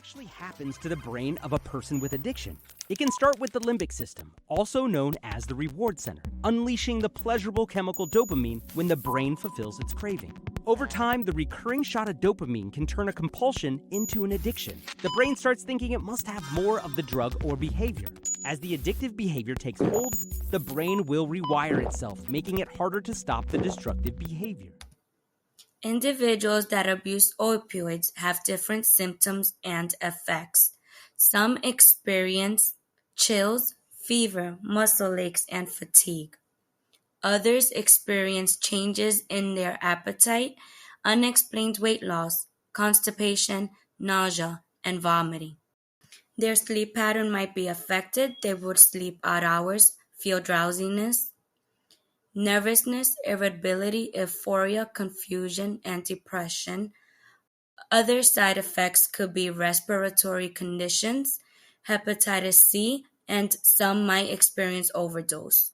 actually happens to the brain of a person with addiction? It can start with the limbic system, also known as the reward center, unleashing the pleasurable chemical dopamine when the brain fulfills its craving. Over time, the recurring shot of dopamine can turn a compulsion into an addiction. The brain starts thinking it must have more of the drug or behavior. As the addictive behavior takes hold, the brain will rewire itself, making it harder to stop the destructive behavior. Individuals that abuse opioids have different symptoms and effects. Some experience chills, fever, muscle aches, and fatigue. Others experience changes in their appetite, unexplained weight loss, constipation, nausea, and vomiting. Their sleep pattern might be affected. They would sleep odd hours, feel drowsiness, nervousness, irritability, euphoria, confusion, and depression. Other side effects could be respiratory conditions, hepatitis C, and some might experience overdose.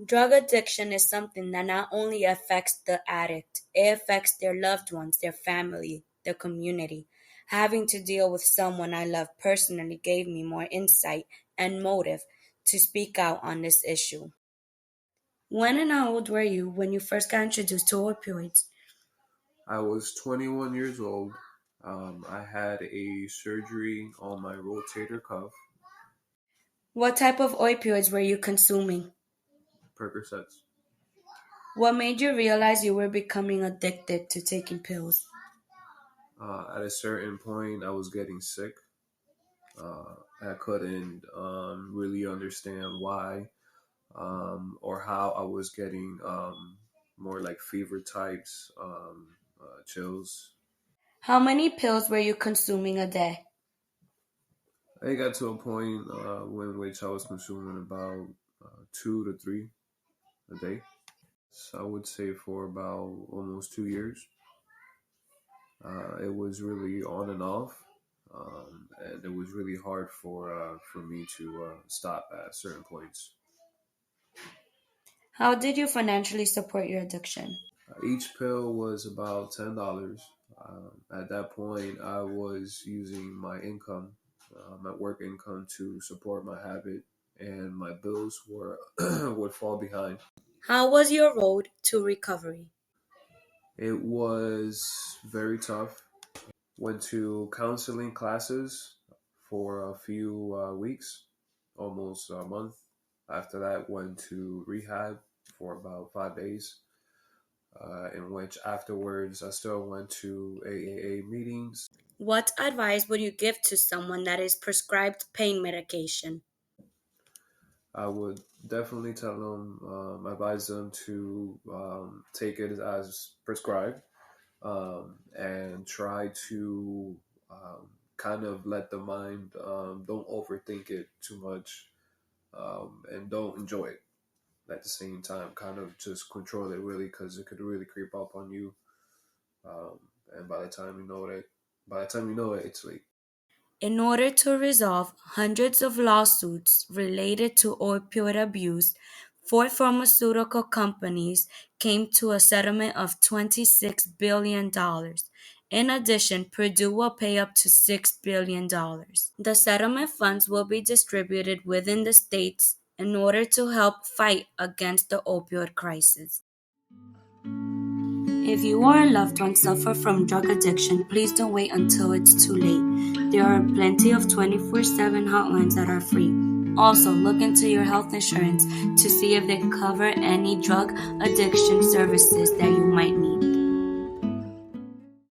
Drug addiction is something that not only affects the addict, it affects their loved ones, their family, their community. Having to deal with someone I love personally gave me more insight and motive to speak out on this issue. When and how old were you when you first got introduced to opioids? I was 21 years old. I had a surgery on my rotator cuff, What type of opioids were you consuming? Percocets. What made you realize you were becoming addicted to taking pills? At a certain point, I was getting sick. I couldn't really understand why or how I was getting more like fever types, chills. How many pills were you consuming a day? I got to a point in which I was consuming about 2 to 3 a day. So I would say for about almost 2 years. It was really on and off, and it was really hard for me to stop at certain points. How did you financially support your addiction? Each pill was about $10. At that point, I was using my income, my work income, to support my habit, and my bills were would fall behind. How was your road to recovery? It was very tough. Went to counseling classes for a few weeks, almost a month. After that, went to rehab for about 5 days, in which afterwards I still went to AAA meetings. What advice would you give to someone that is prescribed pain medication? I would definitely tell them, advise them to take it as prescribed, and try to kind of let the mind, don't overthink it too much, and don't enjoy it at the same time. Kind of just control it really, because it could really creep up on you, and by the time you know it, it's late. In order to resolve hundreds of lawsuits related to opioid abuse, four pharmaceutical companies came to a settlement of $26 billion. In addition, Purdue will pay up to $6 billion. The settlement funds will be distributed within the states in order to help fight against the opioid crisis. If you or a loved one suffer from drug addiction, please don't wait until it's too late. There are plenty of 24/7 hotlines that are free. Also, look into your health insurance to see if they cover any drug addiction services that you might need.